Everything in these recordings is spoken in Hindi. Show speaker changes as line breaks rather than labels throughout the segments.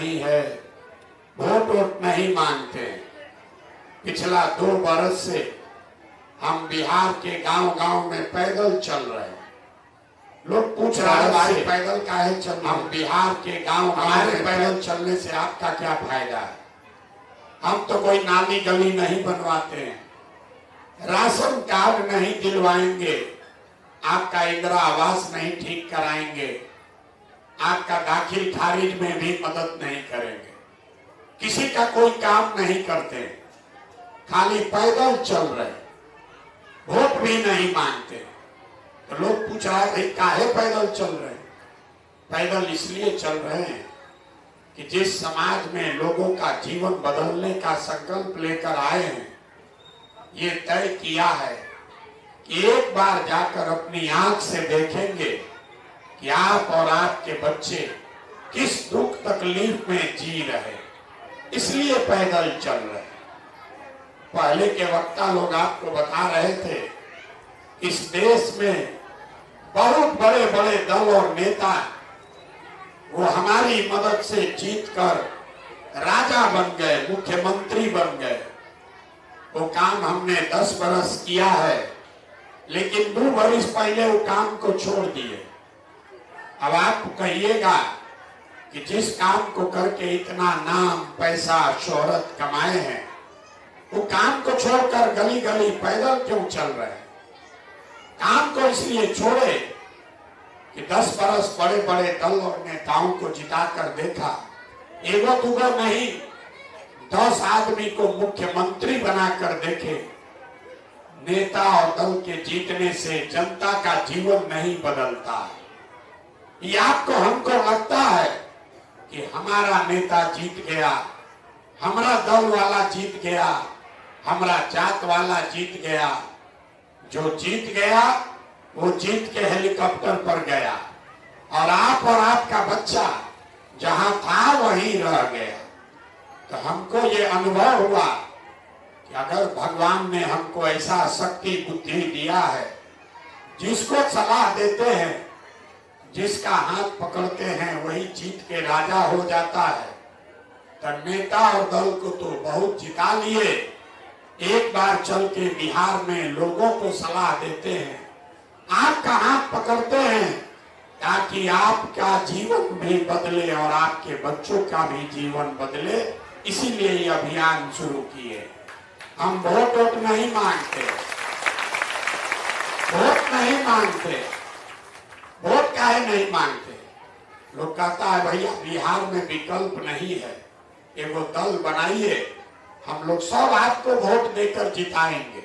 नहीं है, वोट वोट नहीं मांगते। पिछला 2 बरस से हम बिहार के गांव-गांव में पैदल चल रहे हैं। लोग पूछ रहे हैं भाई पैदल काहे चल रहे? हम बिहार के गांव-गांव में पैदल चलने से आपका क्या फायदा है? हम तो कोई नाली गली नहीं बनवाते हैं, राशन कार्ड नहीं दिलवाएंगे, आपका इंदिरा आवास नहीं ठीक कराएंगे, आपका दाखिल खारिज में भी मदद नहीं करेंगे, किसी का कोई काम नहीं करते, खाली पैदल चल रहे, वोट भी नहीं मांगते। तो लोग पूछ रहा है भाई काहे पैदल चल रहे हैं? पैदल इसलिए चल रहे हैं कि जिस समाज में लोगों का जीवन बदलने का संकल्प लेकर आए हैं, ये तय किया है कि एक बार जाकर अपनी आंख से देखेंगे कि आप और आपके बच्चे किस दुख तकलीफ में जी रहे, इसलिए पैदल चल रहे। पहले के वक्ता लोग आपको बता रहे थे, इस देश में बहुत बड़े बड़े दल और नेता वो हमारी मदद से जीतकर राजा बन गए, मुख्यमंत्री बन गए। वो काम हमने 10 बरस किया है, लेकिन 2 बरस पहले वो काम को छोड़ दिए। अब आप कहिएगा कि जिस काम को करके इतना नाम, पैसा, शोहरत कमाए हैं, वो काम को छोड़कर गली गली पैदल क्यों चल रहे हैं? काम को इसलिए छोड़े कि 10 बरस बड़े बड़े दल और नेताओं को जिताकर देखा, एगो दूगो नहीं 10 आदमी को मुख्यमंत्री बनाकर देखे। नेता और दल के जीतने से जनता का जीवन नहीं बदलता। ये आपको हमको लगता है कि हमारा नेता जीत गया, हमारा दल वाला जीत गया, हमारा जात वाला जीत गया। जो जीत गया वो जीत के हेलीकॉप्टर पर गया, और आपका बच्चा जहां था वहीं रह गया। तो हमको ये अनुभव हुआ कि अगर भगवान ने हमको ऐसा शक्ति बुद्धि दिया है, जिसको सलाह देते हैं, जिसका हाथ पकड़ते हैं, वही जीत के राजा हो जाता है। तो नेता और दल को तो बहुत जिता लिए, एक बार चल के बिहार में लोगों को सलाह देते हैं, आपका हाथ पकड़ते हैं, ताकि आपका जीवन भी बदले और आपके बच्चों का भी जीवन बदले। इसीलिए ये अभियान शुरू किए। हम वोट वोट नहीं मांगते, वोट नहीं मांगते। वोट काहे नहीं मांगते? लोग कहता है भैया बिहार में विकल्प नहीं है, एगो दल बनाइए, हम लोग सब आपको वोट देकर जिताएंगे,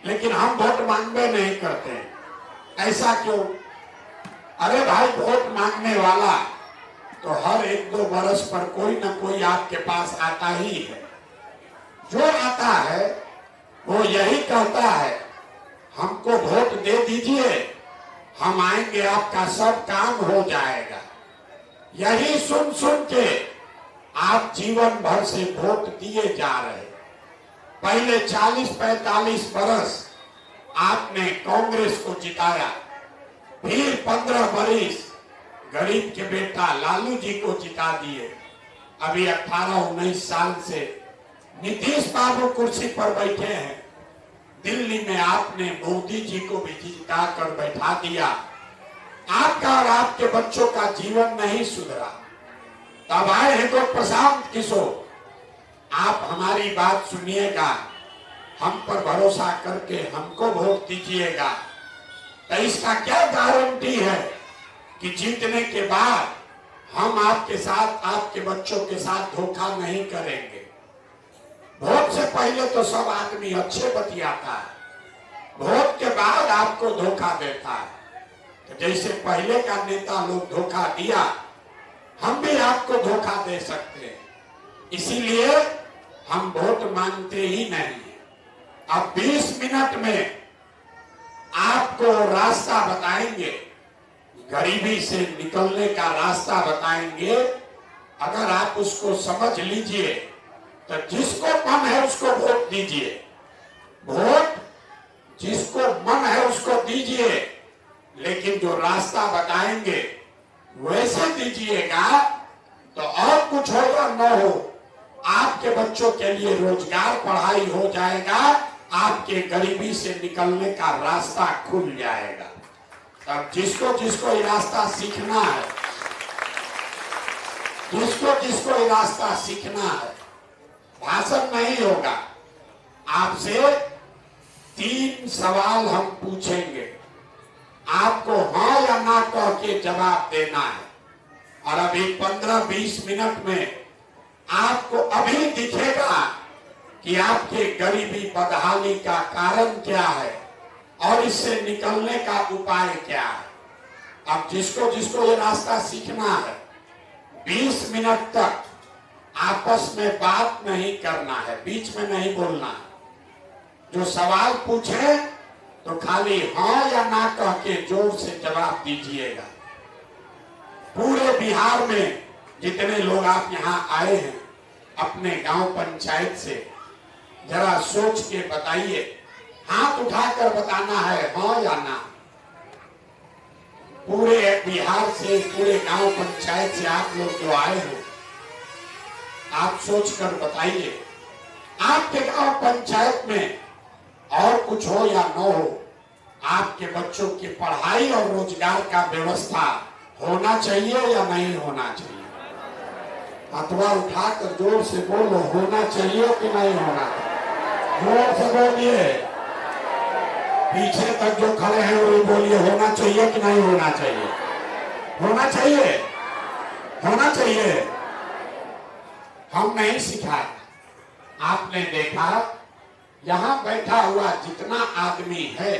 लेकिन हम वोट मांगने नहीं करते। ऐसा क्यों? अरे भाई वोट मांगने वाला तो हर 1-2 बरस पर कोई ना कोई आपके पास आता ही है। जो आता है वो यही कहता है हमको वोट दे दीजिए, हम आएंगे, आपका सब काम हो जाएगा। यही सुन सुन के आप जीवन भर से वोट दिए जा रहे। पहले 40-45 बरस आपने कांग्रेस को जिताया, फिर 15 बरस गरीब के बेटा लालू जी को जिता दिए। अभी 18-19 साल से नीतीश बाबू कुर्सी पर बैठे हैं। दिल्ली में आपने मोदी जी को भी जिता कर बैठा दिया। आपका और आपके बच्चों का जीवन नहीं सुधरा। तब आए हैं तो प्रशांत किशोर, आप हमारी बात सुनिएगा, हम पर भरोसा करके हमको वोट दीजिएगा। तो इसका क्या गारंटी है कि जीतने के बाद हम आपके साथ, आपके बच्चों के साथ धोखा नहीं करेंगे? वोट से पहले तो सब आदमी अच्छे बतियाता है, वोट के बाद आपको धोखा देता है। तो जैसे पहले का नेता लोग धोखा दिया, हम भी आपको धोखा दे सकते हैं। इसीलिए हम वोट मांगते ही नहीं। अब 20 मिनट में आपको रास्ता बताएंगे, गरीबी से निकलने का रास्ता बताएंगे। अगर आप उसको समझ लीजिए तो जिसको मन है उसको वोट दीजिए, वोट जिसको मन है उसको दीजिए, लेकिन जो रास्ता बताएंगे वैसे दीजिएगा तो और कुछ हो न हो, आपके बच्चों के लिए रोजगार पढ़ाई हो जाएगा, आपके गरीबी से निकलने का रास्ता खुल जाएगा। तब जिसको जिसको ये रास्ता सीखना है, जिसको जिसको ये रास्ता सीखना है, भाषण नहीं होगा। आपसे 3 सवाल हम पूछेंगे, आपको हाँ या ना कह के जवाब देना है। और अभी 15-20 मिनट में आपको अभी दिखेगा कि आपके गरीबी बदहाली का कारण क्या है और इससे निकलने का उपाय क्या है। अब जिसको जिसको ये रास्ता सीखना है, 20 मिनट तक आपस में बात नहीं करना है, बीच में नहीं बोलना है। जो सवाल पूछे तो खाली हाँ या ना कह के जोर से जवाब दीजिएगा। पूरे बिहार में जितने लोग आप यहाँ आए हैं अपने गांव पंचायत से, जरा सोच के बताइए, हाथ उठाकर बताना है हाँ या ना। पूरे बिहार से, पूरे गांव पंचायत से आप लोग जो आए हो, आप सोचकर बताइए, आपके गांव पंचायत में और कुछ हो या न हो, आपके बच्चों की पढ़ाई और रोजगार का व्यवस्था होना चाहिए या नहीं होना चाहिए? हथवा उठाकर जोर से बोलो, होना चाहिए कि नहीं होना चाहिए? जोर से बोलिए। पीछे तक जो खड़े हैं वो बोलिए, होना चाहिए कि नहीं होना चाहिए? होना चाहिए, होना चाहिए। हम नहीं सिखाए। आपने देखा यहां बैठा हुआ जितना आदमी है,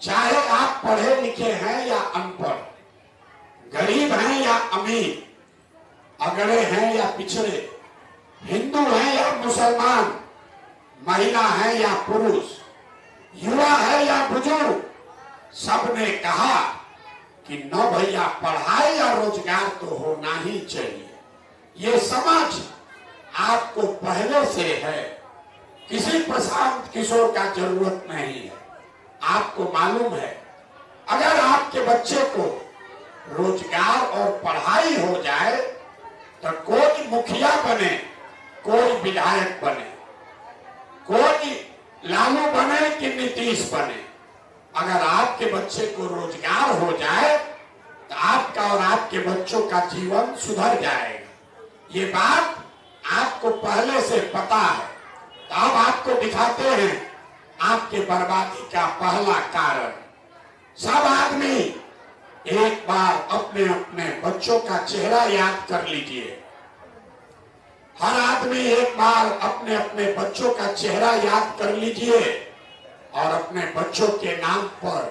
चाहे आप पढ़े लिखे हैं या अनपढ़, गरीब हैं या अमीर, अगड़े हैं या पिछड़े, हिंदू हैं या मुसलमान, महिला है या पुरुष, युवा है या बुजुर्ग, सबने कहा कि न भैया पढ़ाई या रोजगार तो होना ही चाहिए। ये समझ आपको पहले से है, किसी प्रशांत किशोर का जरूरत नहीं है। आपको मालूम है, अगर आपके बच्चे को रोजगार और पढ़ाई हो जाए तो कोई मुखिया बने, कोई विधायक बने, कोई लालू बने कि नीतीश बने, अगर आपके बच्चे को रोजगार हो जाए तो आपका और आपके बच्चों का जीवन सुधर जाएगा। ये बात आपको पहले से पता है। तो अब आपको दिखाते हैं आपके बर्बादी का पहला कारण। सब आदमी एक बार अपने अपने बच्चों का चेहरा याद कर लीजिए। हर आदमी एक बार अपने अपने बच्चों का चेहरा याद कर लीजिए और अपने बच्चों के नाम पर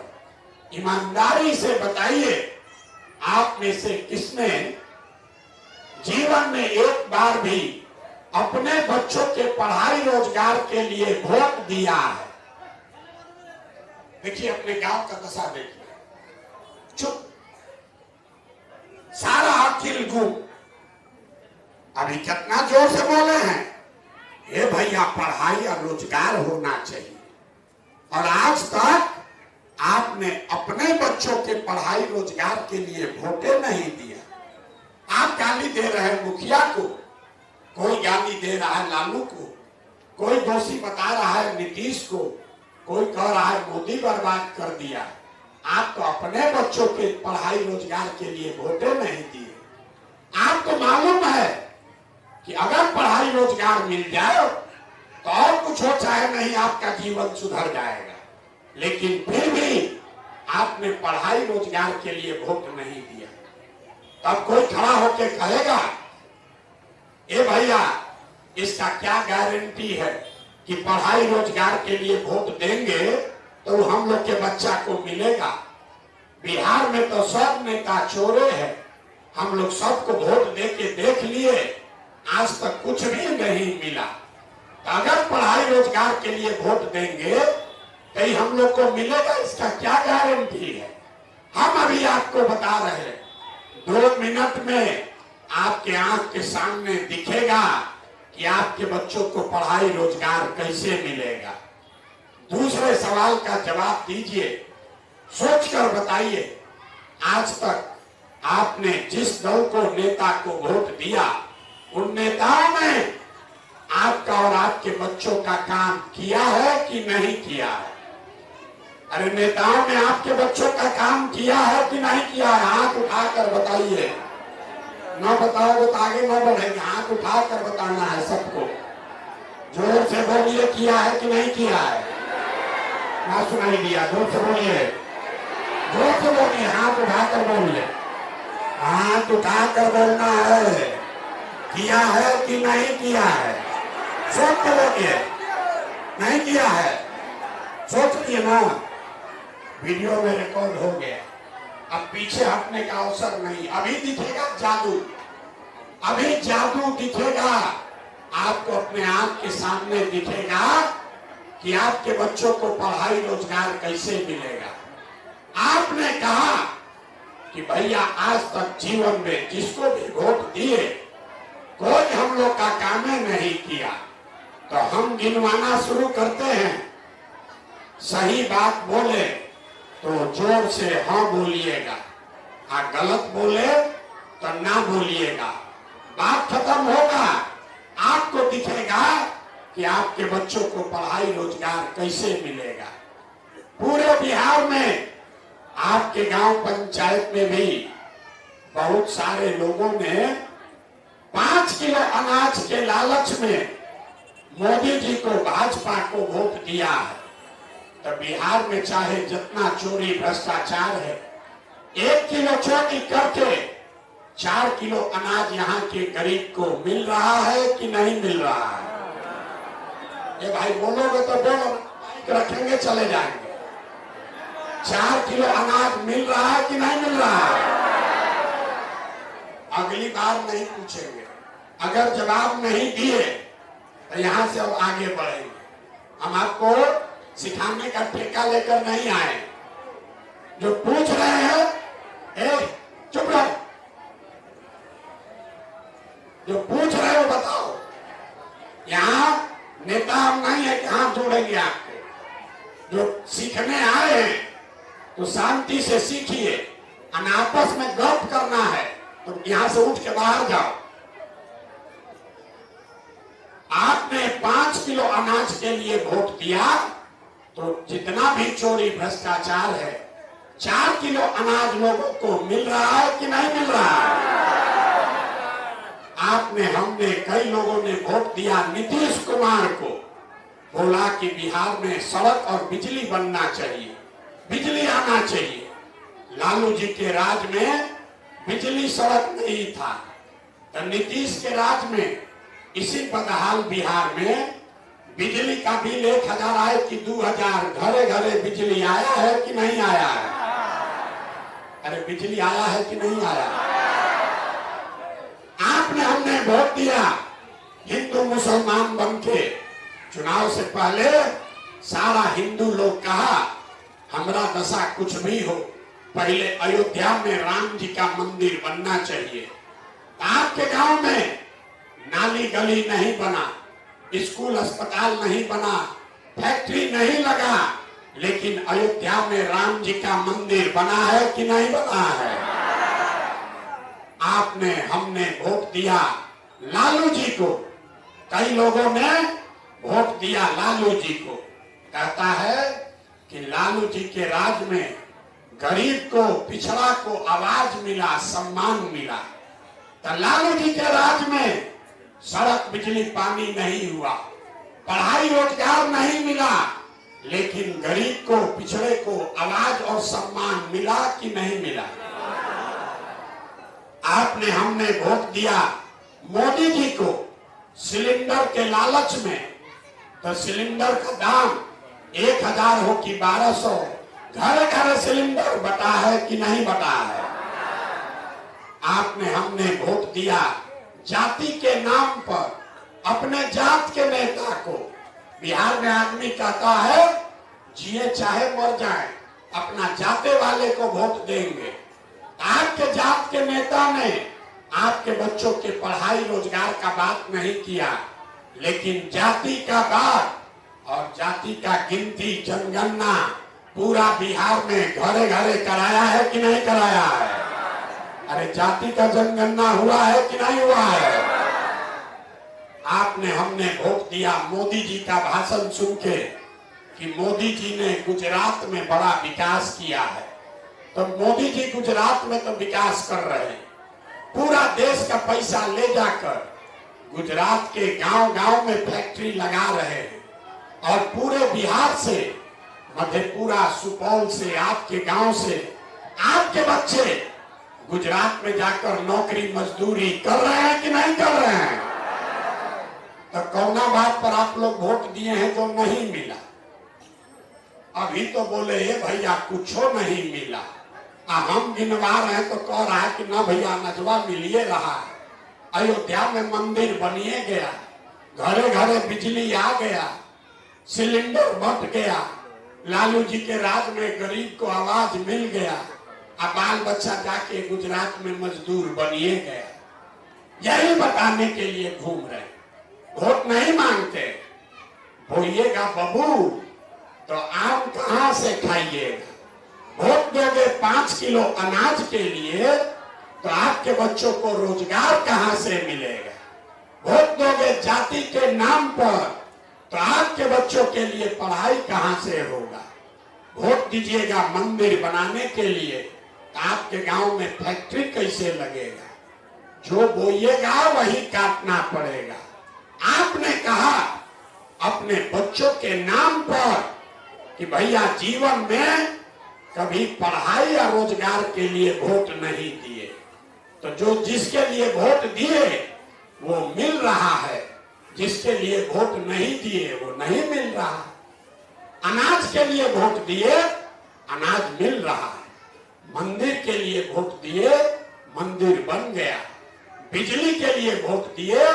ईमानदारी से बताइए, आप में से किसने जीवन में एक बार भी अपने बच्चों के पढ़ाई रोजगार के लिए वोट दिया है? देखिए अपने गांव का दशा देखिए, चुप, सारा अखिल गुम। अभी कितना जोर से बोले हैं, ये भैया पढ़ाई और रोजगार होना चाहिए, और आज तक आपने अपने बच्चों के पढ़ाई रोजगार के लिए वोटे नहीं दिया। आप गाली दे रहे हैं मुखिया को, कोई गाली दे रहा है लालू को, कोई दोषी बता रहा है नीतीश को, कोई कह रहा है मोदी बर्बाद कर दिया। आप तो अपने बच्चों के पढ़ाई रोजगार के लिए वोटे नहीं दिए। आपको मालूम है कि अगर पढ़ाई रोजगार मिल जाए तो और कुछ हो चाहे नहीं, आपका जीवन सुधर जाएगा, लेकिन फिर भी आपने पढ़ाई रोजगार के लिए वोट नहीं दिया। तब कोई खड़ा होकर कहेगा, ए भैया इसका क्या गारंटी है कि पढ़ाई रोजगार के लिए वोट देंगे तो हम लोग के बच्चा को मिलेगा? बिहार में तो सब नेता चोरे हैं, हम लोग सबको वोट दे के देख लिए, आज तक कुछ भी नहीं मिला। तो अगर पढ़ाई रोजगार के लिए वोट देंगे तो हम लोग को मिलेगा, इसका क्या गारंटी है? हम अभी आपको बता रहे हैं, 2 मिनट में आपके आंख के सामने दिखेगा कि आपके बच्चों को पढ़ाई रोजगार कैसे मिलेगा। दूसरे सवाल का जवाब दीजिए, सोचकर बताइए, आज तक आपने जिस दल को, नेता को वोट दिया, उनने आपका और आपके बच्चों का काम किया है कि नहीं किया है? अरे नेताओं ने आपके बच्चों का काम किया है कि नहीं किया है? हाथ उठाकर बताइए। न बताओगे तो आगे न बढ़ेंगे। हाथ उठाकर बताना है सबको। जोर से बोलिए, किया है कि नहीं किया है? ना सुनाई दिया, जोर से बोलिए, जोर से बोलिए, हाथ उठाकर बोलिए, हाथ उठाकर बोलना है। किया है कि नहीं किया है? सोच के बोलिए। नहीं किया है, सोच लिए ना। वीडियो में रिकॉर्ड हो गया, अब पीछे हटने का अवसर नहीं। अभी दिखेगा जादू, अभी जादू दिखेगा आपको। अपने आंख के सामने दिखेगा कि आपके बच्चों को पढ़ाई रोजगार कैसे मिलेगा। आपने कहा कि भैया आज तक जीवन में जिसको भी वोट दिए कोई हम लोग का काम नहीं किया, तो हम गिनवाना शुरू करते हैं। सही बात बोले तो जोर से हाँ बोलिएगा, हाँ गलत बोले तो ना बोलिएगा। बात खत्म होगा, आपको दिखेगा कि आपके बच्चों को पढ़ाई रोजगार कैसे मिलेगा। पूरे बिहार में आपके गांव पंचायत में भी बहुत सारे लोगों ने 5 किलो अनाज के लालच में मोदी जी को, भाजपा को वोट दिया है। तो बिहार में चाहे जितना चोरी भ्रष्टाचार है, 1 किलो चोरी करके 4 किलो अनाज यहाँ के गरीब को मिल रहा है कि नहीं मिल रहा है? ये भाई बोलोगे तो बोलो, माइक रखेंगे चले जाएंगे। 4 किलो अनाज मिल रहा है कि नहीं मिल रहा है? अगली बार नहीं पूछेंगे। अगर जवाब नहीं दिए तो यहां से अब आगे बढ़ेंगे। हम आपको सिखाने का ठेका लेकर नहीं आए। जो पूछ रहे हैं, चुप रहो। जो पूछ रहे हो बताओ। यहाँ नेता हम नहीं है कि हाथ जोड़ेंगे आपको। जो सीखने आए हैं तो शांति से सीखिए। आपस में गप करना है तो यहां से उठ के बाहर जाओ। आपने 5 किलो अनाज के लिए वोट दिया, तो जितना भी चोरी भ्रष्टाचार है, 4 किलो अनाज लोगों को मिल रहा है कि नहीं मिल रहा है? आपने, हमने, कई लोगों ने वोट दिया नीतीश कुमार को। बोला कि बिहार में सड़क और बिजली बनना चाहिए, बिजली आना चाहिए। लालू जी के राज में बिजली सड़क नहीं था, तो नीतीश के राज में इसी बदहाल बिहार में बिजली का बिल 1000 आए कि 2000, घरे घरे बिजली आया है कि नहीं आया है? अरे बिजली आया है कि नहीं आया? आपने, हमने वोट दिया हिंदू मुसलमान बनके। चुनाव से पहले सारा हिंदू लोग कहा हमारा दशा कुछ भी हो, पहले अयोध्या में राम जी का मंदिर बनना चाहिए। आपके गांव में नाली गली नहीं बना, स्कूल अस्पताल नहीं बना, फैक्ट्री नहीं लगा, लेकिन अयोध्या में राम जी का मंदिर बना है कि नहीं बना है? आपने, हमने वोट दिया लालू जी को। कई लोगों ने वोट दिया लालू जी को। कहता है कि लालू जी के राज में गरीब को, पिछड़ा को आवाज मिला, सम्मान मिला। तो लालू जी के राज में सड़क, बिजली, पानी नहीं हुआ, पढ़ाई रोजगार नहीं मिला, लेकिन गरीब को, पिछड़े को आवाज और सम्मान मिला कि नहीं मिला? आपने, हमने वोट दिया मोदी जी को सिलेंडर के लालच में। तो सिलेंडर का दाम 1000 हो कि 1200, घर घर सिलेंडर बटा है कि नहीं बटा है? आपने, हमने वोट दिया जाति के नाम पर अपने जात के नेता को। बिहार में आदमी कहता है जिए चाहे मर जाए, अपना जाते वाले को वोट देंगे। आपके जात के नेता ने आपके बच्चों के पढ़ाई रोजगार का बात नहीं किया, लेकिन जाति का बात और जाति का गिनती, जनगणना पूरा बिहार में घरे घरे कराया है कि नहीं कराया है? अरे जाति का जनगणना हुआ है कि नहीं हुआ है? आपने आपने हमने वोट दिया मोदी जी का भाषण सुन के कि मोदी जी ने गुजरात में बड़ा विकास किया है। तो मोदी जी गुजरात में तो विकास कर रहे हैं, पूरा देश का पैसा ले जाकर गुजरात के गांव-गांव में फैक्ट्री लगा रहे हैं और पूरे बिहार से, मधेपुरा, सुपौल से, आपके गांव से आपके बच्चे गुजरात में जाकर नौकरी मजदूरी कर रहे हैं कि नहीं कर रहे हैं? तो कौना बात पर आप लोग वोट दिए हैं जो नहीं मिला? अभी तो बोले ये भैया कुछो नहीं मिला, हम गिनवा रहे हैं तो कह रहा है कि ना भैया नजवा मिलिए रहा है, अयोध्या में मंदिर बनिए गया, घरे घरे बिजली आ गया, सिलेंडर बंट गया, लालू जी के राज में गरीब को आवाज मिल गया, अब बाल बच्चा जाके गुजरात में मजदूर बनिए गया। यही बताने के लिए घूम रहे, वोट नहीं मांगते। बोइएगा बबू तो आम कहां से खाइएगा? वोट दोगे 5 किलो अनाज के लिए तो आपके बच्चों को रोजगार कहां से मिलेगा? वोट दोगे जाति के नाम पर तो आपके बच्चों के लिए पढ़ाई कहां से होगा? वोट दीजिएगा मंदिर बनाने के लिए तो आपके गांव में फैक्ट्री कैसे लगेगा? जो बोइएगा वही काटना पड़ेगा। आपने कहा अपने बच्चों के नाम पर कि भैया जीवन में कभी पढ़ाई या रोजगार के लिए वोट नहीं दिए, तो जो जिसके लिए वोट दिए वो मिल रहा है, जिसके लिए वोट नहीं दिए वो नहीं मिल रहा। अनाज के लिए वोट दिए, अनाज मिल रहा है। मंदिर के लिए वोट दिए, मंदिर बन गया। बिजली के लिए वोट दिए,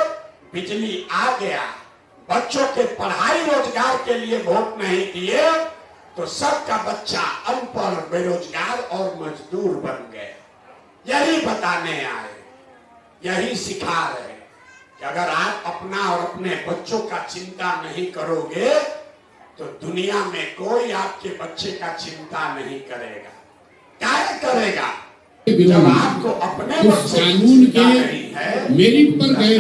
बिजली आ गया। बच्चों के पढ़ाई रोजगार के लिए वोट नहीं दिए तो सबका बच्चा अनपढ़, बेरोजगार और मजदूर बन गए। यही बताने आए, यही सिखा रहे कि अगर आप अपना और अपने बच्चों का चिंता नहीं करोगे तो दुनिया में कोई आपके बच्चे का चिंता नहीं करेगा। क्या करेगा? जब आपको अपने बच्चे
कानून के मेरिट पर गए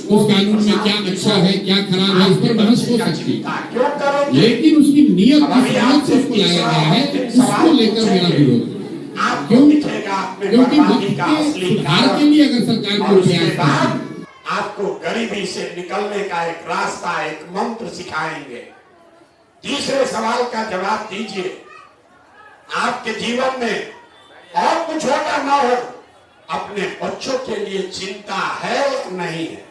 उस कानून में क्या अच्छा है क्या खराब है इस पर बहस हो सकती है, लेकिन उसकी नियत से उसको लाया गया है, उसको लेकर मेरा विरोध है। क्यों? क्योंकि सुधार के लिए अगर सरकार को प्रयास,
आपको गरीबी से निकलने का एक रास्ता, एक मंत्र सिखाएंगे। तीसरे सवाल का जवाब दीजिए, आपके जीवन में और कुछ होगा ना हो, अपने बच्चों के लिए चिंता है या नहीं है?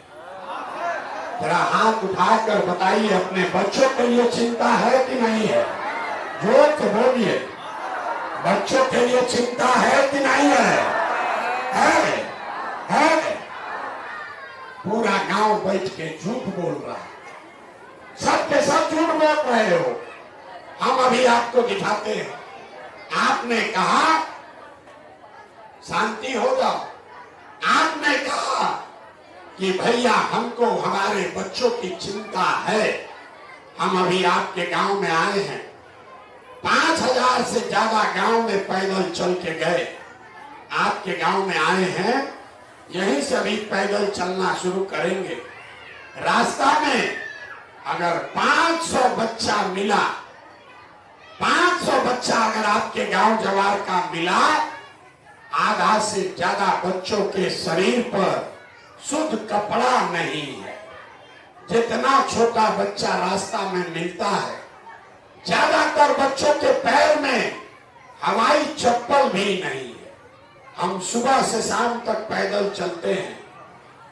जरा हाथ उठाकर बताइए, अपने बच्चों के लिए चिंता है कि नहीं है? जोर से बोलिए, बच्चों के लिए चिंता है कि नहीं है? है? पूरा गांव बैठ के झूठ बोल रहा है, सब के सब झूठ बोल रहे हो। हम अभी आपको दिखाते हैं। आपने कहा शांति हो जाओ, आपने कहा कि भैया हमको हमारे बच्चों की चिंता है। हम अभी आपके गांव में आए हैं, 5000 से ज्यादा गांव में पैदल चल के गए, आपके गांव में आए हैं, यहीं से अभी पैदल चलना शुरू करेंगे। रास्ता में अगर 500 बच्चा मिला, 500 बच्चा अगर आपके गांव जवार का मिला, आधा से ज्यादा बच्चों के शरीर पर शुद्ध कपड़ा नहीं है। जितना छोटा बच्चा रास्ता में मिलता है, ज्यादातर बच्चों के पैर में हवाई चप्पल भी नहीं है। हम सुबह से शाम तक पैदल चलते हैं।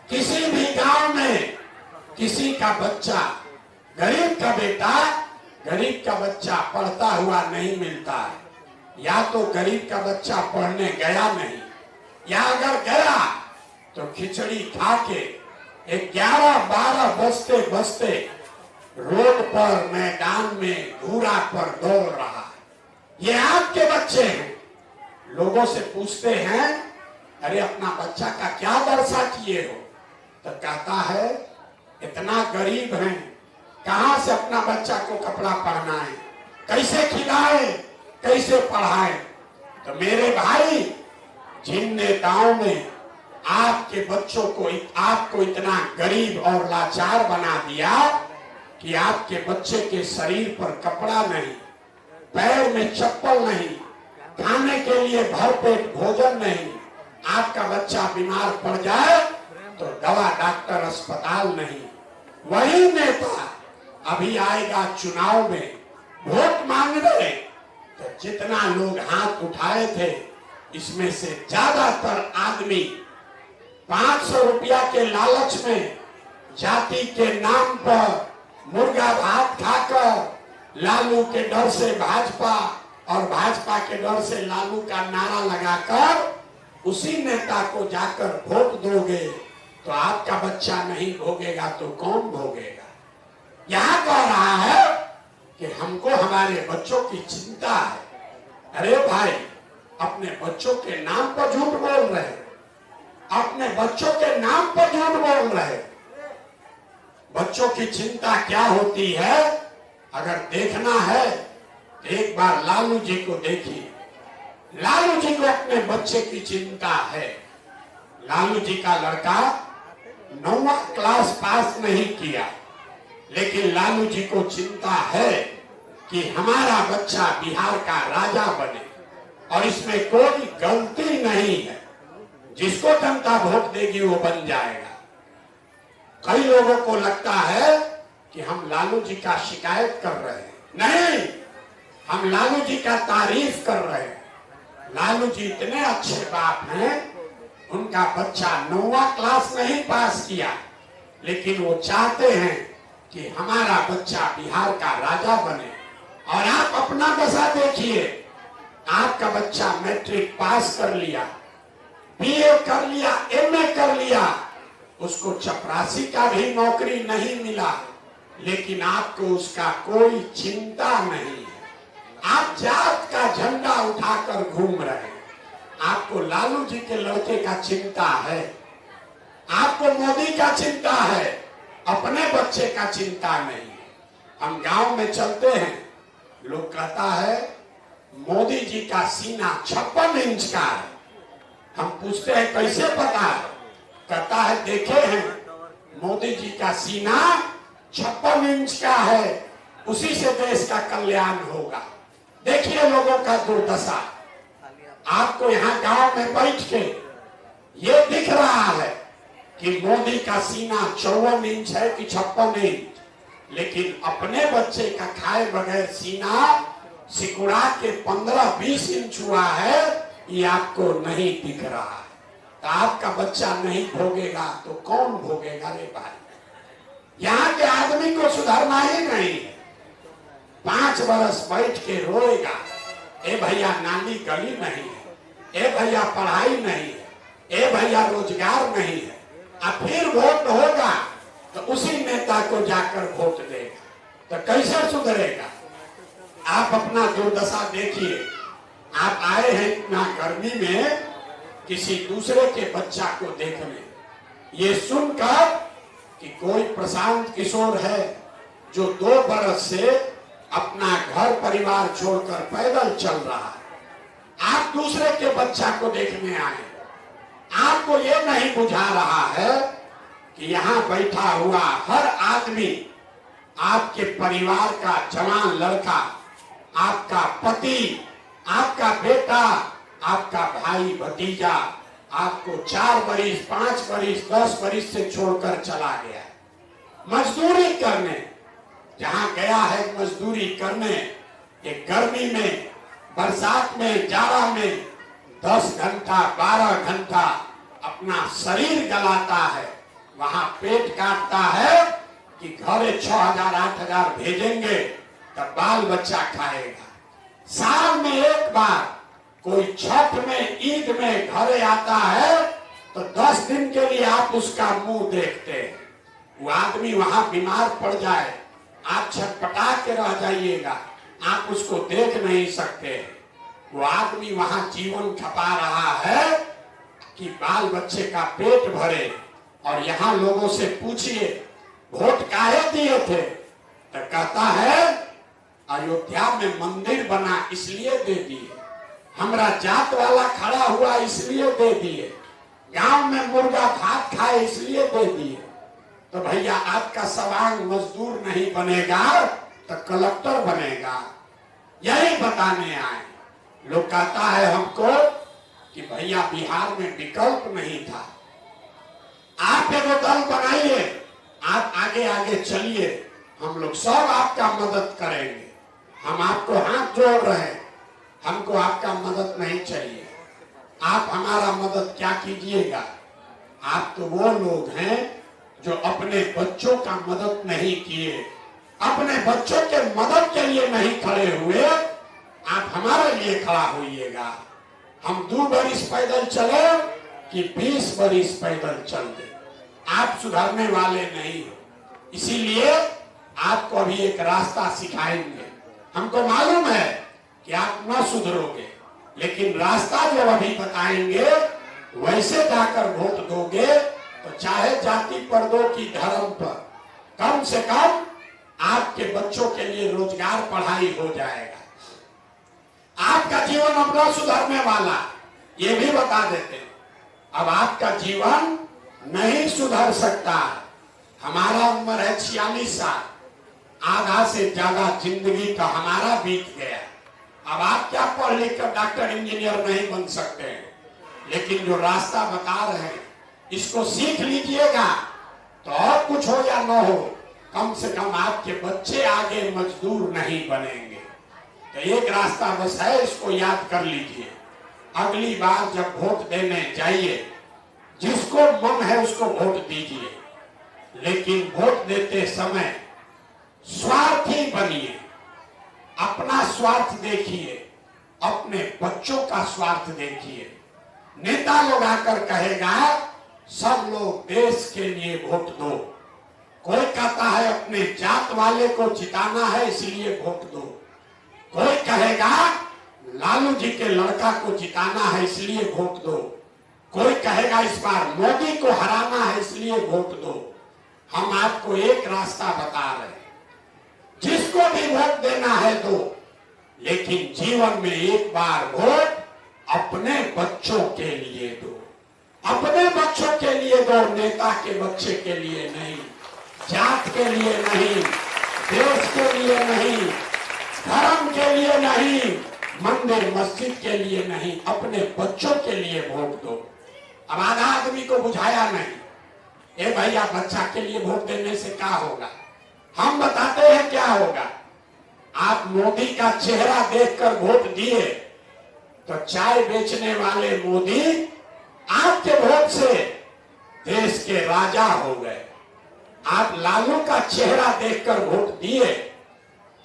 किसी भी गांव में किसी का बच्चा, गरीब का बेटा, गरीब का बच्चा पढ़ता हुआ नहीं मिलता है। या तो गरीब का बच्चा पढ़ने गया नहीं, या अगर गया तो खिचड़ी खा के 11-12 बजते बजते रोड पर, मैदान में, घूरा पर दौड़ रहा है। ये आपके बच्चे हैं। लोगों से पूछते हैं, अरे अपना बच्चा का क्या वर्षा किए हो? तो कहता है इतना गरीब हैं, कहां से अपना बच्चा को कपड़ा पहनाए, कैसे खिलाए, कैसे पढ़ाए? तो मेरे भाई, जिन नेताओं ने आपके बच्चों को, आपको इतना गरीब और लाचार बना दिया कि आपके बच्चे के शरीर पर कपड़ा नहीं, पैर में चप्पल नहीं, खाने के लिए भरपेट भोजन नहीं। आपका बच्चा बीमार पड़ जाए तो दवा, डॉक्टर, अस्पताल नहीं। वही नेता अभी आएगा चुनाव में वोट मांगने, तो जितना लोग हाथ उठाए थे इसमें से ज्यादातर आदमी 500 रुपया के लालच में, जाति के नाम पर मुर्गा भात खाकर, लालू के डर से भाजपा और भाजपा के डर से लालू का नारा लगाकर उसी नेता को जाकर वोट दोगे तो आपका बच्चा नहीं भोगेगा तो कौन भोगेगा। यहां कह रहा है कि हमको हमारे बच्चों की चिंता है। अरे भाई, अपने बच्चों के नाम पर झूठ बोल रहे, अपने बच्चों के नाम पर झूठ बोल रहे। बच्चों की चिंता क्या होती है अगर देखना है तो एक बार लालू जी को देखिए। लालू जी को अपने बच्चे की चिंता है। लालू जी का लड़का 9वां क्लास पास नहीं किया, लेकिन लालू जी को चिंता है कि हमारा बच्चा बिहार का राजा बने और इसमें कोई गलती नहीं है। जिसको जनता वोट देगी वो बन जाएगा। कई लोगों को लगता है कि हम लालू जी का शिकायत कर रहे हैं। नहीं, हम लालू जी का तारीफ कर रहे हैं। लालू जी इतने अच्छे बाप हैं, उनका बच्चा 9वां क्लास नहीं पास किया, लेकिन वो चाहते हैं कि हमारा बच्चा बिहार का राजा बने। और आप अपना दशा देखिए, आपका बच्चा मैट्रिक पास कर लिया, बीए कर लिया, एमए कर लिया, उसको चपरासी का भी नौकरी नहीं मिला, लेकिन आपको उसका कोई चिंता नहीं है। आप जात का झंडा उठाकर घूम रहे हैं। आपको लालू जी के लड़के का चिंता है, आपको मोदी का चिंता है, अपने बच्चे का चिंता नहीं। हम गांव में चलते हैं, लोग कहता है मोदी जी का सीना 56 इंच का है। हम पूछते हैं कैसे पता है, कहता है देखे हैं मोदी जी का सीना 56 इंच का है, उसी से देश का कल्याण होगा। देखिए लोगों का दुर्दशा। आपको यहाँ गांव में बैठ के ये दिख रहा है कि मोदी का सीना 54 इंच है कि 56 इंच, लेकिन अपने बच्चे का खाए बगैर सीना सिकुड़ा के 15-20 इंच हुआ है, ये आपको नहीं दिख रहा है। तो आपका बच्चा नहीं भोगेगा तो कौन भोगेगा रे भाई। यहाँ के आदमी को सुधरना ही नहीं है। 5 बरस बैठ के रोएगा, ए भैया नाली गली नहीं है, ए भैया पढ़ाई नहीं है, ए भैया रोजगार नहीं है। अब फिर वोट होगा तो उसी नेता को जाकर वोट देगा, तो कैसे सुधरेगा। आप अपना दुर्दशा देखिए। आप आए हैं इतना गर्मी में किसी दूसरे के बच्चा को देखने, ये सुनकर कि कोई प्रशांत किशोर है जो 2 बरस से अपना घर परिवार छोड़कर पैदल चल रहा है, आप दूसरे के बच्चा को देखने आए। आपको ये नहीं बुझा रहा है कि यहाँ बैठा हुआ हर आदमी आपके परिवार का जवान लड़का, आपका पति, आपका बेटा, आपका भाई भतीजा आपको 4 बरिस, 5 बरिस, 10 बरिस से छोड़कर चला गया मजदूरी करने। जहां गया है मजदूरी करने, एक गर्मी में, बरसात में, जाड़ा में 10 घंटा 12 घंटा अपना शरीर गलाता है, वहां पेट काटता है कि घरे 6,000-8,000 भेजेंगे तब बाल बच्चा खाएगा। साल में एक बार कोई छठ में, ईद में घरे आता है तो 10 दिन के लिए आप उसका मुंह देखते हैं। वो आदमी वहां बीमार पड़ जाए, आप छटपटा के रह जाइएगा, आप उसको देख नहीं सकते। वो आदमी वहां जीवन खपा रहा है कि बाल बच्चे का पेट भरे। और यहाँ लोगों से पूछिए वोट काहे दिए थे, तो कहता है अयोध्या में मंदिर बना इसलिए दे दिए, हमरा जात वाला खड़ा हुआ इसलिए दे दिए, गांव में मुर्गा भात खाए इसलिए दे दिए। तो भैया आपका सवांग मजदूर नहीं बनेगा तो कलेक्टर बनेगा। यही बताने आए। लोग कहता है हमको कि भैया बिहार में विकल्प नहीं था। आप एगो दल बनाइए, आप आगे आगे चलिए, हम लोग सब आपका मदद करेंगे। हम आपको हाथ जोड़ रहे हैं, हमको आपका मदद नहीं चाहिए। आप हमारा मदद क्या कीजिएगा? आप तो वो लोग हैं जो अपने बच्चों का मदद नहीं किए, अपने बच्चों के मदद के लिए नहीं खड़े हुए। आप हमारे लिए खड़ा होइएगा। हम 2 बरिस पैदल चले कि 20 बरिस पैदल चल दे, आप सुधरने वाले नहीं हो। इसीलिए आपको अभी एक रास्ता सिखाएंगे। हमको मालूम है कि आप न सुधरोगे, लेकिन रास्ता जब अभी बताएंगे वैसे जाकर वोट दोगे तो चाहे जाति पर दो कि धर्म पर, कम से कम आपके बच्चों के लिए रोजगार पढ़ाई हो जाएगा। आपका जीवन अब न सुधरने वाला, ये भी बता देते हैं। अब आपका जीवन नहीं सुधर सकता। हमारा उम्र है 46 साल, आधा से ज्यादा जिंदगी का हमारा बीत गया। अब आप क्या पढ़ लिख कर डॉक्टर इंजीनियर नहीं बन सकते हैं, लेकिन जो रास्ता बता रहे हैं इसको सीख लीजिएगा तो और कुछ हो या न हो, कम से कम आपके बच्चे आगे मजदूर नहीं बनेंगे। तो एक रास्ता बस है, इसको याद कर लीजिए। अगली बार जब वोट देने जाइए, जिसको मन है उसको वोट दीजिए, लेकिन वोट देते समय स्वार्थी बनिए। अपना स्वार्थ देखिए, अपने बच्चों का स्वार्थ देखिए। नेता लोग आकर कहेगा सब लोग देश के लिए वोट दो, कोई कहता है अपने जात वाले को जिताना है इसलिए वोट दो, कोई कहेगा लालू जी के लड़का को जिताना है इसलिए वोट दो, कोई कहेगा इस बार मोदी को हराना है इसलिए वोट दो। हम आपको एक रास्ता बता रहे हैं, जिसको भी वोट देना है दो, लेकिन जीवन में एक बार वोट अपने बच्चों के लिए दो। अपने बच्चों के लिए दो, नेता के बच्चे के लिए नहीं, जात के लिए नहीं, देश के लिए नहीं, धर्म के लिए नहीं, मंदिर मस्जिद के लिए नहीं, अपने बच्चों के लिए वोट दो। अब आधा आदमी को बुझाया नहीं, ए भैया बच्चा के लिए वोट देने से क्या होगा? हम बताते हैं क्या होगा। आप मोदी का चेहरा देखकर वोट दिए तो चाय बेचने वाले मोदी आपके वोट से देश के राजा हो गए। आप लालू का चेहरा देखकर वोट दिए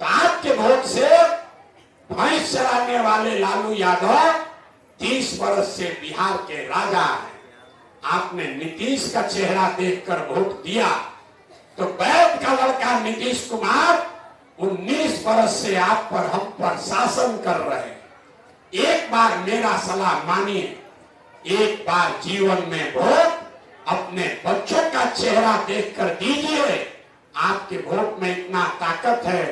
तो आपके वोट से भैंस चराने वाले लालू यादव 30 वर्ष से बिहार के राजा हैं। आपने नीतीश का चेहरा देखकर वोट दिया तो वैद्य का लड़का नीतीश कुमार 19 वर्ष से आप पर हम पर शासन कर रहे हैं। एक बार मेरा सलाह मानिए, एक बार जीवन में वोट अपने बच्चों का चेहरा देखकर दीजिए। आपके वोट में इतना ताकत है,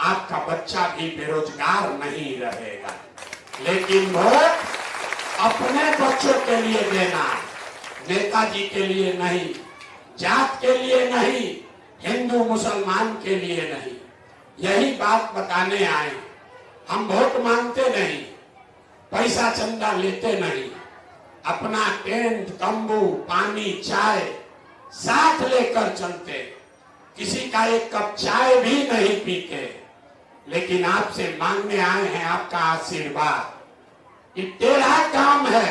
आपका बच्चा भी बेरोजगार नहीं रहेगा। लेकिन वोट अपने बच्चों के लिए देना, नेताजी के लिए नहीं, जात के लिए नहीं, हिंदू मुसलमान के लिए नहीं। यही बात बताने आए। हम वोट मांगते नहीं, पैसा चंदा लेते नहीं, अपना टेंट तंबू पानी चाय साथ लेकर चलते, किसी का एक कप चाय भी नहीं पीते, लेकिन आपसे मांगने आए हैं आपका आशीर्वाद। ये टेढ़ा काम है।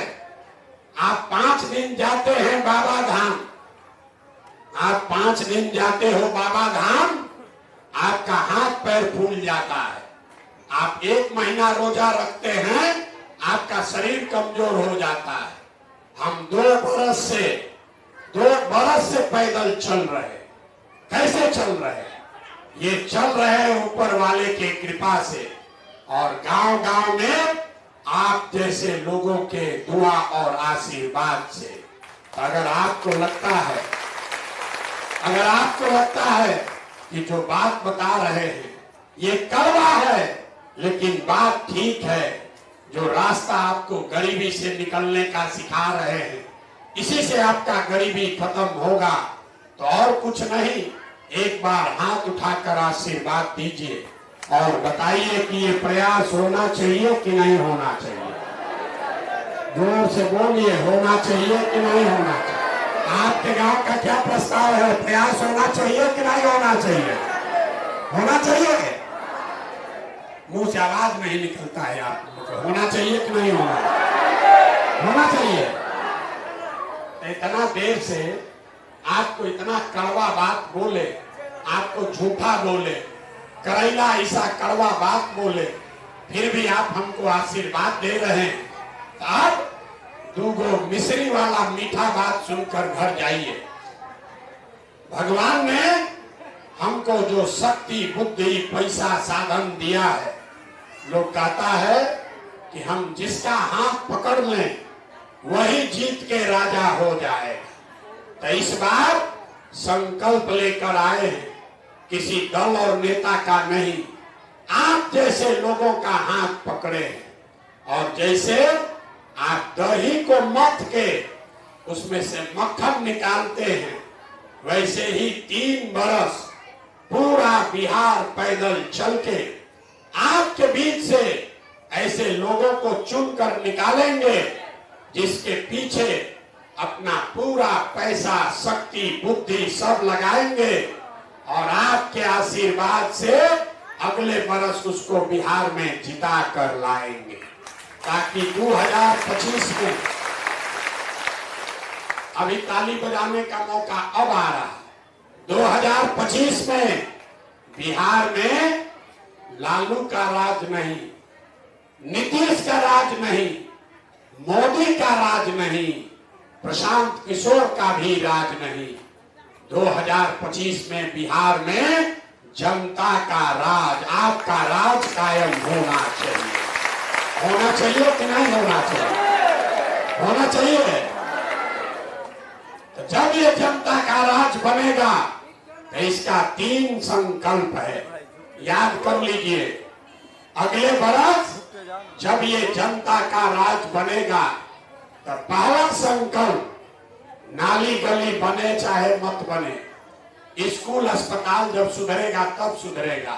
आप 5 दिन जाते हैं बाबा धाम, आप 5 दिन जाते हो बाबा धाम, आपका हाथ पैर फूल जाता है। आप 1 महीना रोजा रखते हैं, आपका शरीर कमजोर हो जाता है। हम 2 बरस से पैदल चल रहे। कैसे चल रहे? ये चल रहे हैं ऊपर वाले के कृपा से, और गांव-गांव में आप जैसे लोगों के दुआ और आशीर्वाद से। अगर आपको लगता है कि जो बात बता रहे हैं ये कड़वा है, लेकिन बात ठीक है, जो रास्ता आपको गरीबी से निकलने का सिखा रहे हैं, इसी से आपका गरीबी खत्म होगा। तो और कुछ नहीं, एक बार हाथ उठाकर आशीर्वाद दीजिए और बताइए कि ये प्रयास होना चाहिए कि नहीं होना चाहिए। जोर से बोलिए, होना चाहिए कि नहीं होना चाहिए। आपके गांव का क्या प्रस्ताव है? प्रयास होना चाहिए कि नहीं होना चाहिए? होना चाहिए। मुंह से आवाज नहीं निकलता है आप लोगों को। होना चाहिए कि नहीं होना चाहिए। इतना देर से आपको इतना कड़वा बात बोले, आपको झूठा बोले, करैला ऐसा कड़वा बात बोले, फिर भी आप हमको आशीर्वाद दे रहे हैं। तो आप दूगो मिश्री वाला मीठा बात सुनकर घर जाइए। भगवान ने हमको जो शक्ति, बुद्धि, पैसा, साधन दिया है, लोग कहता है कि हम जिसका हाथ पकड़ लें वही जीत के राजा हो जाए। तो इस बार संकल्प लेकर आए हैं, किसी दल और नेता का नहीं, आप जैसे लोगों का हाथ पकड़े और जैसे आप दही को मथ के उसमें से मक्खन निकालते हैं, वैसे ही 3 बरस पूरा बिहार पैदल चल के आपके बीच से ऐसे लोगों को चुनकर निकालेंगे जिसके पीछे अपना पूरा पैसा, शक्ति, बुद्धि सब लगाएंगे और आपके आशीर्वाद से अगले बरस उसको बिहार में जिता कर लाएंगे, ताकि 2025 में, अभी ताली बजाने का मौका अब आ रहा है, 2025 में बिहार में लालू का राज नहीं, नीतीश का राज नहीं, मोदी का राज नहीं, प्रशांत किशोर का भी राज नहीं। 2025 में बिहार में जनता का राज, आपका राज कायम होना चाहिए। होना चाहिए कि नहीं होना चाहिए? होना चाहिए। तो जब ये जनता का राज बनेगा तो इसका 3 संकल्प है, याद कर लीजिए। अगले बरस जब ये जनता का राज बनेगा तो पहला संकल्प, नाली गली बने चाहे मत बने, स्कूल अस्पताल जब सुधरेगा तब सुधरेगा,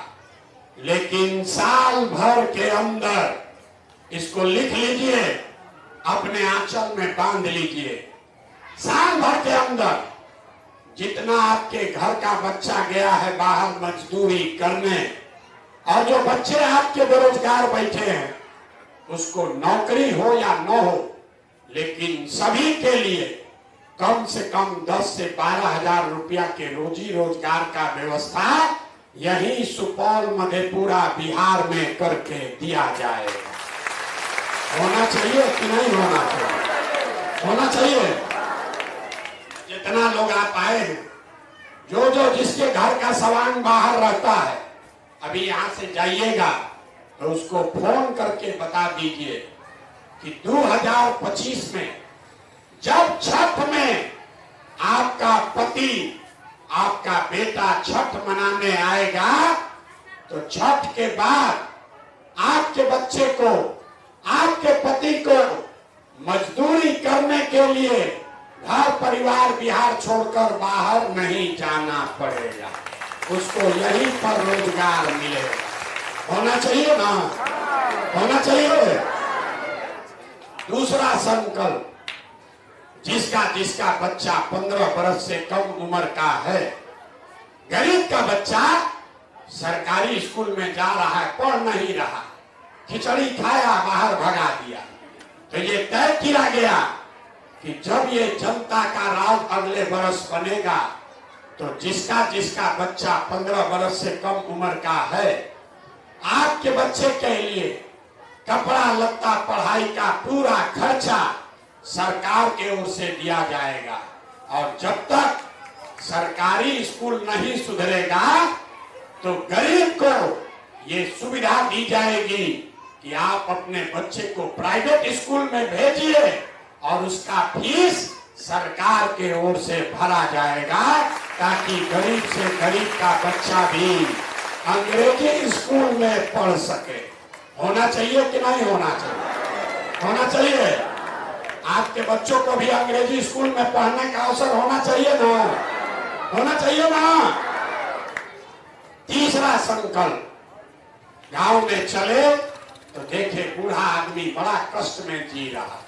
लेकिन साल भर के अंदर इसको लिख लीजिए, अपने आंचल में बांध लीजिए, साल भर के अंदर जितना आपके घर का बच्चा गया है बाहर मजदूरी करने, और जो बच्चे आपके बेरोजगार बैठे हैं, उसको नौकरी हो या न हो, लेकिन सभी के लिए कम से कम 10 से 12 हजार रुपया के रोजी रोजगार का व्यवस्था यही सुपौल, मधेपुरा, बिहार में करके दिया जाएगा। होना चाहिए कि नहीं होना चाहिए? होना चाहिए। जितना लोग आप आए हैं, जो जिसके घर का सामान बाहर रहता है, अभी यहाँ से जाइएगा तो उसको फोन करके बता दीजिए कि 2025 में जब छठ में आपका पति, आपका बेटा छठ मनाने आएगा, तो छठ के बाद आपके बच्चे को, आपके पति को मजदूरी करने के लिए घर परिवार बिहार छोड़कर बाहर नहीं जाना पड़ेगा, उसको यहीं पर रोजगार मिलेगा। होना चाहिए ना? होना चाहिए। दूसरा संकल्प, जिसका बच्चा 15 बरस से कम उम्र का है, गरीब का बच्चा सरकारी स्कूल में जा रहा है, पढ़ नहीं रहा, खिचड़ी खाया, बाहर भगा दिया, तो ये तय किया गया कि जब ये जनता का राज अगले बरस बनेगा तो जिसका बच्चा 15 बरस से कम उम्र का है, आपके बच्चे के लिए कपड़ा लत्ता, पढ़ाई का पूरा खर्चा सरकार के ओर से दिया जाएगा। और जब तक सरकारी स्कूल नहीं सुधरेगा तो गरीब को ये सुविधा दी जाएगी कि आप अपने बच्चे को प्राइवेट स्कूल में भेजिए और उसका फीस सरकार के ओर से भरा जाएगा, ताकि गरीब से गरीब का बच्चा भी अंग्रेजी स्कूल में पढ़ सके। होना चाहिए कि नहीं होना चाहिए? होना चाहिए। आपके बच्चों को भी अंग्रेजी स्कूल में पढ़ने का अवसर होना चाहिए ना, होना चाहिए ना। तीसरा संकल्प, गांव में चले तो देखे बूढ़ा आदमी बड़ा कष्ट में जी रहा,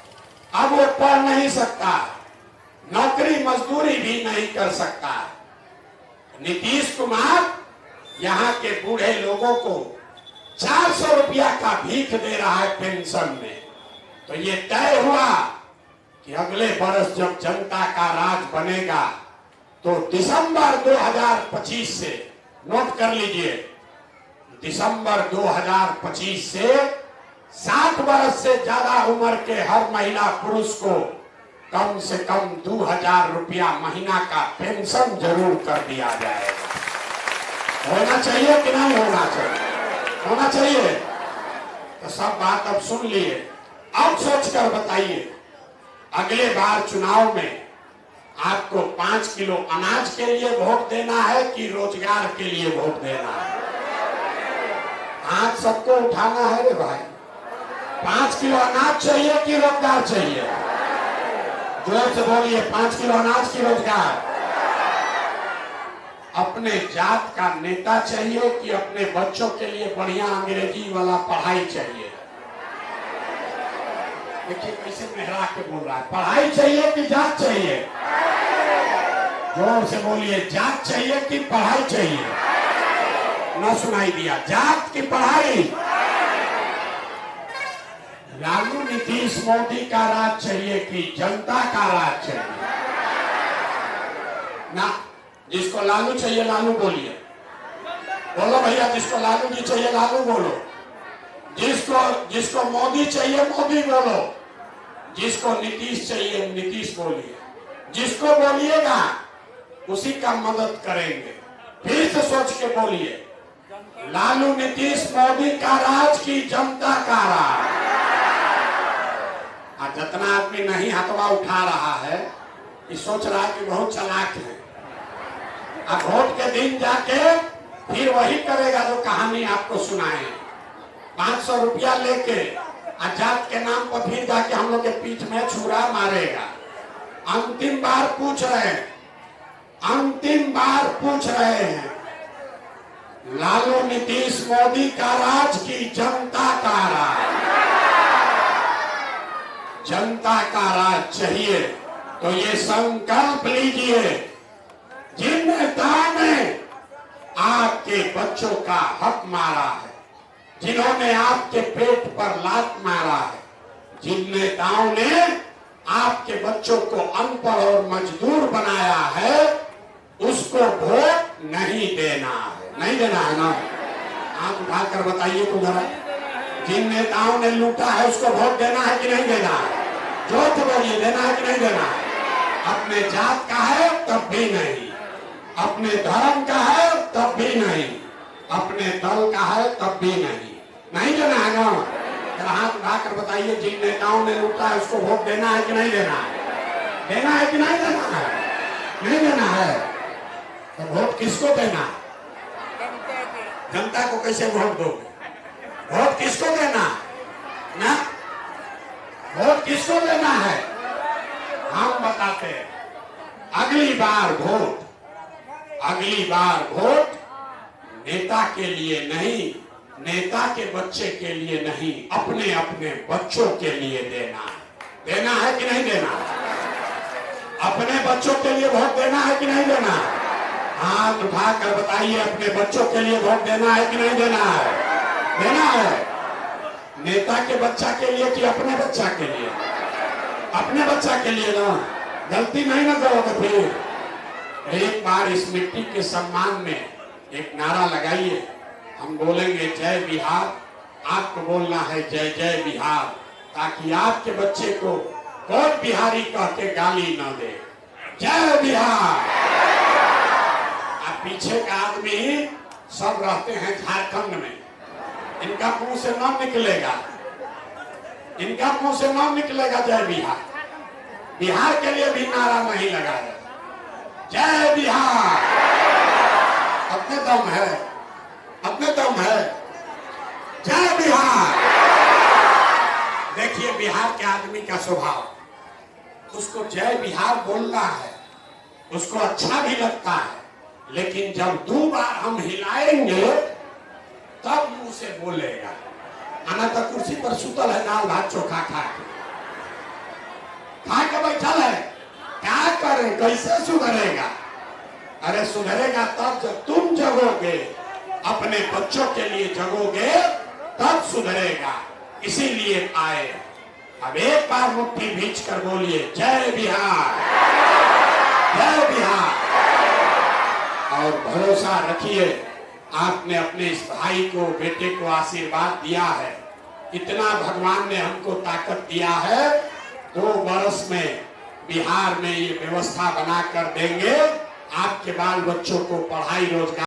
अब वो पढ़ नहीं सकता, नौकरी मजदूरी भी नहीं कर सकता। नीतीश कुमार यहाँ के बूढ़े लोगों को 400 रुपया का भीख दे रहा है पेंशन में। तो ये तय हुआ कि अगले वर्ष जब जनता का राज बनेगा तो दिसंबर 2025 से, नोट कर लीजिए, दिसंबर 2025 से 60 वर्ष से ज्यादा उम्र के हर महिला पुरुष को कम से कम 2000 रुपया महीना का पेंशन जरूर कर दिया जाएगा। होना चाहिए कि नहीं होना चाहिए? होना चाहिए। तो सब बात अब सुन लिए, अब सोचकर बताइए, अगले बार चुनाव में आपको 5 किलो अनाज के लिए वोट देना है कि रोजगार के लिए वोट देना है? हाथ सबको उठाना है रे भाई। 5 किलो अनाज चाहिए कि रोजगार चाहिए? जोर से बोलिए, 5 किलो अनाज की रोजगार? अपने जात का नेता चाहिए कि अपने बच्चों के लिए बढ़िया अंग्रेजी वाला पढ़ाई चाहिए? देखिए कैसे मेहरा के बोल रहा है, पढ़ाई चाहिए कि जात चाहिए? जोर से बोलिए, जात चाहिए कि पढ़ाई चाहिए? न सुनाई दिया, जात की पढ़ाई? लालू नीतीश मोदी का राज चाहिए कि जनता का राज चाहिए? ना, जिसको लालू चाहिए लालू बोलिए, बोलो भैया, जिसको लालू जी चाहिए लालू बोलो, जिसको मोदी चाहिए मोदी बोलो, जिसको नीतीश चाहिए नीतीश बोलिए। जिसको बोलिएगा उसी का मदद करेंगे। फिर से सोच के बोलिए, लालू नीतीश मोदी का राज की जनता का राज? और जितना आदमी नहीं हथवा उठा रहा है, ये सोच रहा है कि बहुत चालाक है, अब वोट के दिन जाके फिर वही करेगा जो कहानी आपको सुनाए। 500 रुपया लेके जात के नाम पर फिर जाके हम लोग के पीठ में छुरा मारेगा। अंतिम बार पूछ रहे हैं, अंतिम बार पूछ रहे हैं, लालू नीतीश मोदी का राज की जनता का राज? जनता का राज चाहिए तो ये संकल्प लीजिए, जिन नेताओं ने आपके बच्चों का हक मारा है, जिन्होंने आपके पेट पर लात मारा है, जिन नेताओं ने आपके बच्चों को अनपढ़ और मजदूर बनाया है, उसको वोट नहीं देना है। नहीं देना है ना? आप उठाकर बताइए तो जरा, जिन नेताओं ने लूटा है उसको वोट देना है कि नहीं देना है? जो तो बोलिए, देना है कि नहीं देना है? अपने जात का है तब भी नहीं, अपने धर्म का है तब भी नहीं, अपने दल का है तब भी नहीं, नहीं देना है ना? हाथ उठाकर बताइए, जिन नेताओं ने लूटा है उसको वोट देना है कि नहीं देना है? देना है कि नहीं देना है? नहीं देना है तो वोट किसको देना है? जनता को कैसे वोट दोगे? वोट किसको देना ना? वोट किसको देना है? हम बताते हैं, अगली बार वोट, अगली बार वोट नेता के लिए नहीं, नेता के बच्चे के लिए नहीं, अपने अपने बच्चों के लिए देना है। देना है कि नहीं देना? अपने बच्चों के लिए वोट देना है कि नहीं देना? हाथ उठाकर बताइए, अपने बच्चों के लिए वोट देना है कि नहीं देना है? देना है। नेता के बच्चा के लिए कि अपने बच्चा के लिए? अपने बच्चा के लिए ना। गलती नहीं ना करोगे फिर। एक बार इस मिट्टी के सम्मान में एक नारा लगाइए, हम बोलेंगे जय बिहार, आपको बोलना है जय जय बिहार, ताकि आपके बच्चे को कोई बिहारी कह के गाली न दे। जय बिहार। अब पीछे का आदमी सब रहते हैं झारखंड में, इनका मुंह से न निकलेगा, इनका मुंह से न निकलेगा जय बिहार। बिहार के लिए भी नारा नहीं लगा है, जय बिहार। अपने दम है, अपने दम है, जय बिहार। देखिए बिहार के आदमी का स्वभाव, जय बिहार बोलना है, उसको अच्छा भी लगता है, लेकिन जब 2 बार हम हिलाएंगे तब मुंह से बोलेगा। आना तो कुर्सी पर सुतल है, दाल भात चोखा खा के बैठल है, क्या करे, कैसे सुधरेगा? अरे सुधरेगा तब जब तुम जगोगे, अपने बच्चों के लिए जगोगे, तब सुधरेगा। इसीलिए आए। अब एक बार मुट्ठी भींच कर बोलिए जय बिहार, जय बिहार। और भरोसा रखिए, आपने अपने इस भाई को, बेटे को आशीर्वाद दिया है, इतना भगवान ने हमको ताकत दिया है। 2 वर्ष में बिहार में ये व्यवस्था बना कर देंगे, आपके बाल बच्चों को पढ़ाई रोजगार